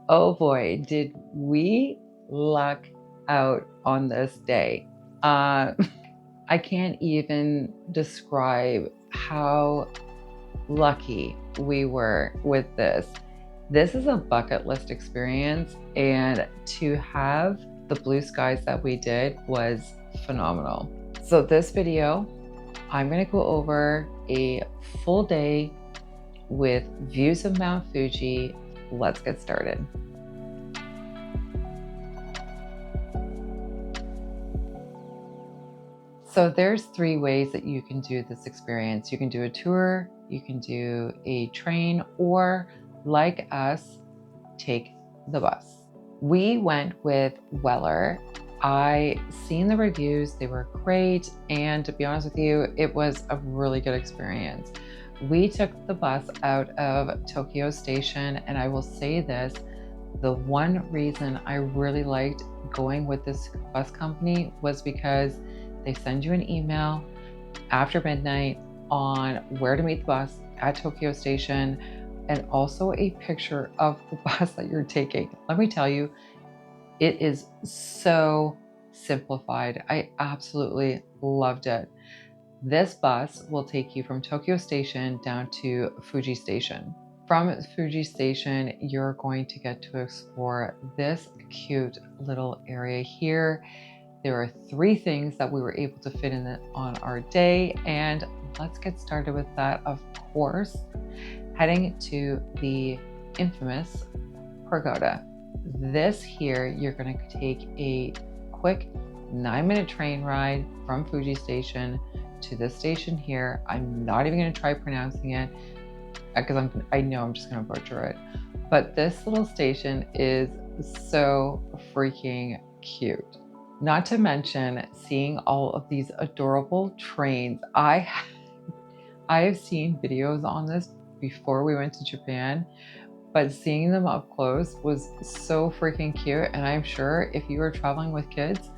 Oh boy, did we luck out on this day. Uh, I can't even describe how lucky we were with this. This is a bucket list experience, and to have the blue skies that we did was phenomenal. So this video, I'm gonna go over a full day with views of Mount Fuji. Let's get started. So there's three ways that you can do this experience. You can do a tour, you can do a train, or like us, take the bus. We went with Weller. I seen the reviews, they were great, and to be honest with you, it was a really good experience. We took the bus out of Tokyo Station, and I will say this, the one reason I really liked going with this bus company was because they send you an email after midnight on where to meet the bus at Tokyo Station and also a picture of the bus that you're taking. Let me tell you, it is so simplified. I absolutely loved it. This bus will take you from Tokyo Station down to Fuji Station. From Fuji Station, you're going to get to explore this cute little area here. There are three things that we were able to fit in on our day, and let's get started with that, of course. Heading to the infamous Pagoda. This here, you're going to take a quick 9-minute train ride from Fuji Station to this station here. I'm not even going to try pronouncing it because I know I'm just going to butcher it. But this little station is so freaking cute. Not to mention seeing all of these adorable trains. I have seen videos on this before we went to Japan, but seeing them up close was so freaking cute. And I'm sure if you were traveling with kids,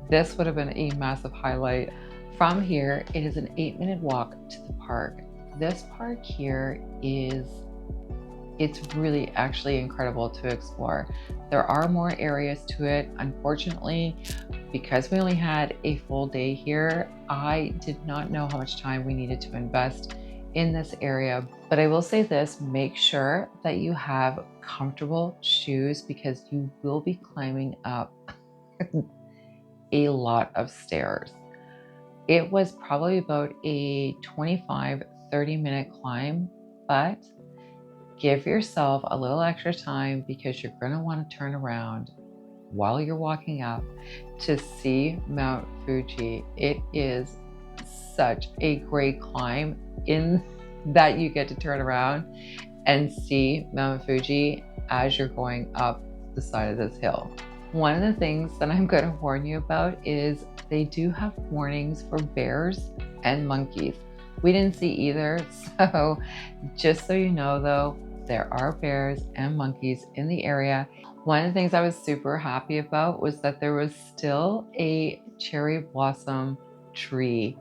this would have been a massive highlight. From here, it is an 8-minute walk to the park. This park here it's really actually incredible to explore. There are more areas to it. Unfortunately, because we only had a full day here, I did not know how much time we needed to invest in this area. But I will say this, make sure that you have comfortable shoes because you will be climbing up a lot of stairs. It was probably about a 25-30 minute climb, but give yourself a little extra time because you're going to want to turn around while you're walking up to see Mount Fuji. It is such a great climb in that you get to turn around and see Mount Fuji as you're going up the side of this hill. One of the things that I'm going to warn you about is they do have warnings for bears and monkeys. We didn't see either, so just so you know though, there are bears and monkeys in the area. One of the things I was super happy about was that there was still a cherry blossom tree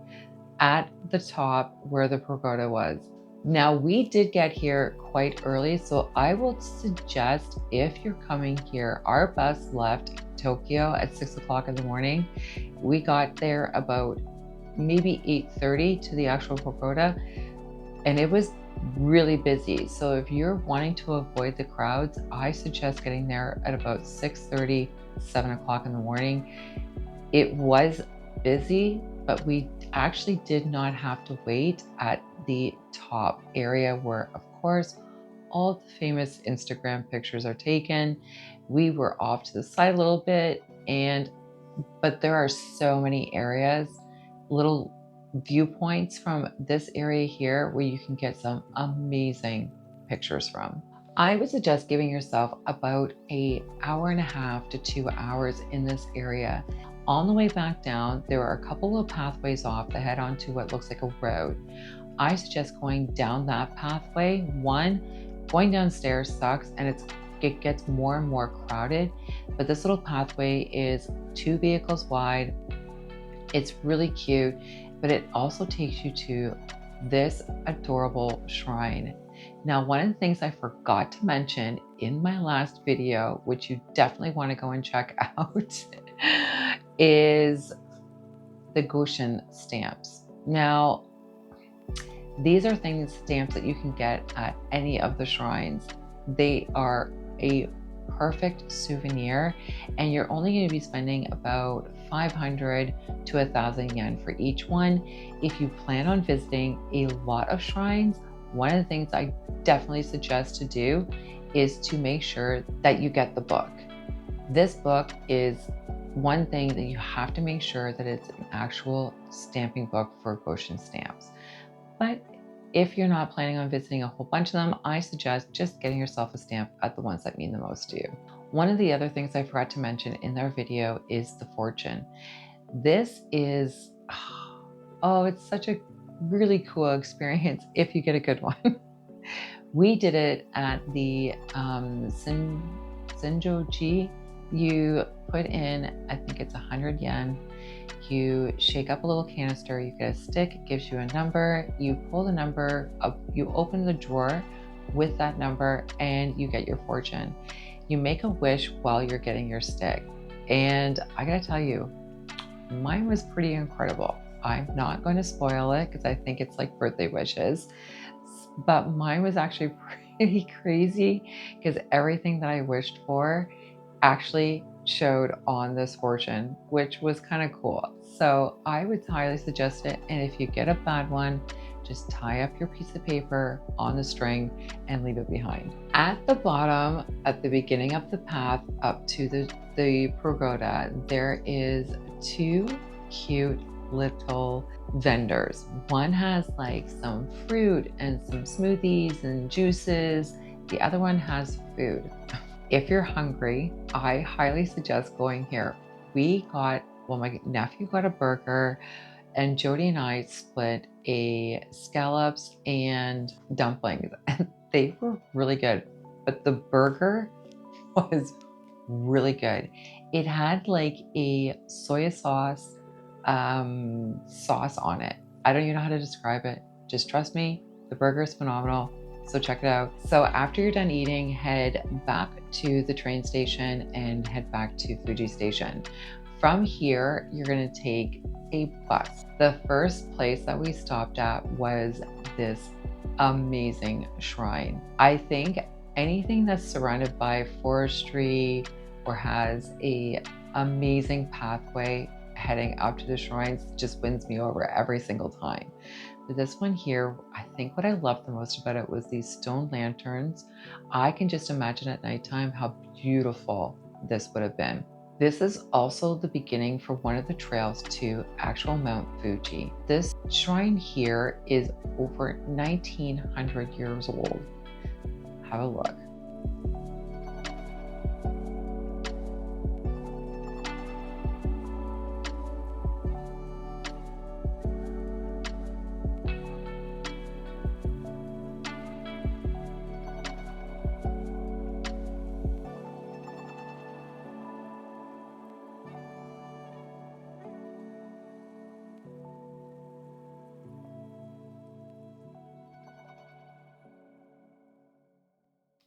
at the top where the pagoda was. Now we did get here quite early, so I will suggest if you're coming here, our bus left Tokyo at 6 o'clock in the morning. We got there about maybe 8:30 to the actual pagoda, and it was really busy. So if you're wanting to avoid the crowds, I suggest getting there at about 6:30, 7 o'clock in the morning. It was busy, but we actually did not have to wait at the top area where, of course, all the famous Instagram pictures are taken. We were off to the side a little bit, but there are so many areas, little viewpoints from this area here where you can get some amazing pictures from. I would suggest giving yourself about an hour and a half to 2 hours in this area. On the way back down, there are a couple of pathways off that head onto what looks like a road. I suggest going down that pathway. One, going downstairs sucks and it gets more and more crowded, but this little pathway is 2 vehicles wide. It's really cute, but it also takes you to this adorable shrine. Now, one of the things I forgot to mention in my last video, which you definitely want to go and check out, is the Goshen stamps. Now, these are stamps that you can get at any of the shrines. They are a perfect souvenir, and you're only going to be spending about 500 to 1,000 yen for each one. If you plan on visiting a lot of shrines, one of the things I definitely suggest to do is to make sure that you get the book. This book is one thing that you have to make sure that it's an actual stamping book for Goshen stamps. But if you're not planning on visiting a whole bunch of them, I suggest just getting yourself a stamp at the ones that mean the most to you. One of the other things I forgot to mention in their video is the fortune. This is, oh, it's such a really cool experience if you get a good one. We did it at the Senjoji. You put in, I think it's 100 yen. You shake up a little canister, you get a stick, it gives you a number, you pull the number up, you open the drawer with that number, and you get your fortune. You make a wish while you're getting your stick. And I gotta tell you, mine was pretty incredible. I'm not going to spoil it because I think it's like birthday wishes, but mine was actually pretty crazy because everything that I wished for actually showed on this fortune, which was kind of cool. So I would highly suggest it. And if you get a bad one, just tie up your piece of paper on the string and leave it behind. At the bottom, at the beginning of the path up to the pagoda, there is two cute little vendors. One has like some fruit and some smoothies and juices. The other one has food. If you're hungry, I highly suggest going here. My nephew got a burger, and Jody and I split a scallops and dumplings, and they were really good. But the burger was really good. It had like a soy sauce sauce on it. I don't even know how to describe it. Just trust me, the burger is phenomenal. So check it out. So after you're done eating, head back to the train station and head back to Fuji Station. From here, you're going to take a bus. The first place that we stopped at was this amazing shrine. I think anything that's surrounded by forestry or has an amazing pathway heading up to the shrines just wins me over every single time. This one here, I think what I loved the most about it was these stone lanterns. I can just imagine at nighttime how beautiful this would have been. This is also the beginning for one of the trails to actual Mount Fuji. This shrine here is over 1900 years old. Have a look.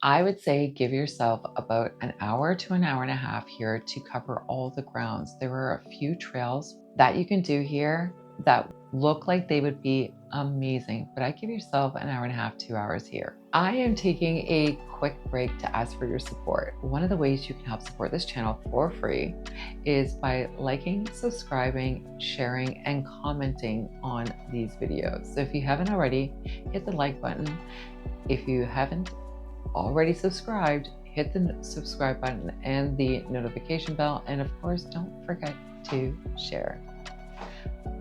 I would say give yourself about an hour to an hour and a half here to cover all the grounds. There are a few trails that you can do here that look like they would be amazing, but I give yourself an hour and a half, 2 hours here. I am taking a quick break to ask for your support. One of the ways you can help support this channel for free is by liking, subscribing, sharing, and commenting on these videos. So if you haven't already, hit the like button. If you haven't already subscribed, hit the subscribe button and the notification bell, and of course don't forget to share.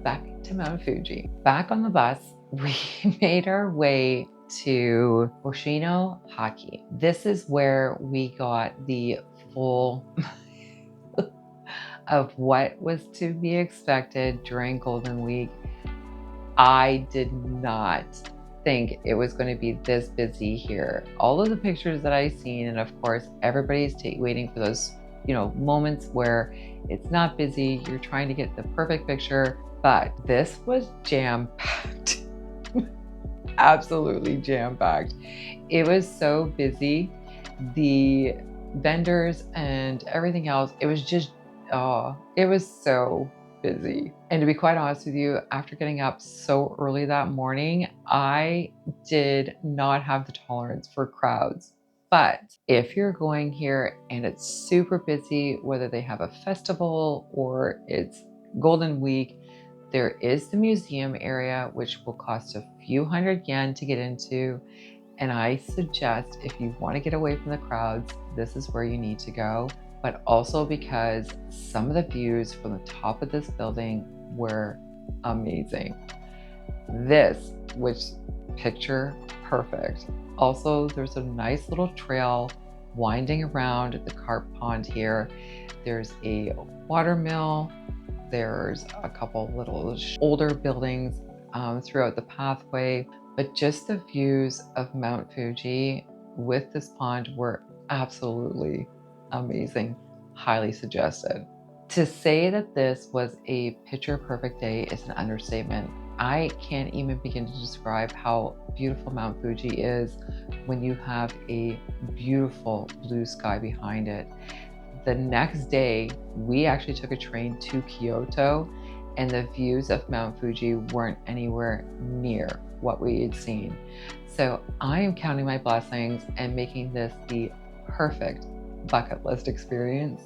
Back to Mount Fuji. Back on the bus, we made our way to Hoshino Haki. This is where we got the full of what was to be expected during Golden Week. I did not think it was going to be this busy here. All of the pictures that I've seen, and of course everybody's waiting for those moments where it's not busy, you're trying to get the perfect picture, but this was jam-packed. absolutely jam-packed. It was so busy. The vendors and everything else, it was just, oh, it was so busy. And to be quite honest with you, after getting up so early that morning, I did not have the tolerance for crowds. But if you're going here and it's super busy, whether they have a festival or it's Golden Week, there is the museum area, which will cost a few hundred yen to get into. And I suggest if you want to get away from the crowds, this is where you need to go. But also because some of the views from the top of this building were amazing. This, which picture perfect. Also, there's a nice little trail winding around the carp pond here. There's a water mill. There's a couple little older buildings throughout the pathway, but just the views of Mount Fuji with this pond were absolutely amazing. Highly suggested. To say that this was a picture perfect day is an understatement. I can't even begin to describe how beautiful Mount Fuji is when you have a beautiful blue sky behind it. The next day, we actually took a train to Kyoto, and the views of Mount Fuji weren't anywhere near what we had seen. So I am counting my blessings and making this the perfect bucket list experience.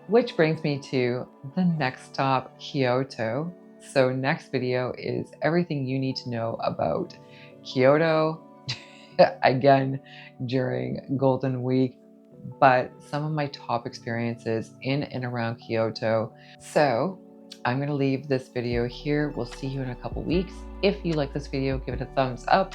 Which brings me to the next stop, Kyoto. So next video is everything you need to know about Kyoto, again, during Golden Week, but some of my top experiences in and around Kyoto. So I'm going to leave this video here. We'll see you in a couple weeks. If you like this video, give it a thumbs up.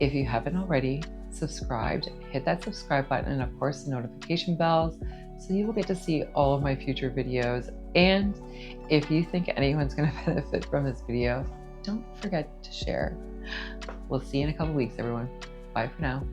If you haven't already subscribed, hit that subscribe button and of course the notification bells so you will get to see all of my future videos. And if you think anyone's going to benefit from this video, don't forget to share. We'll see you in a couple weeks, everyone. Bye for now.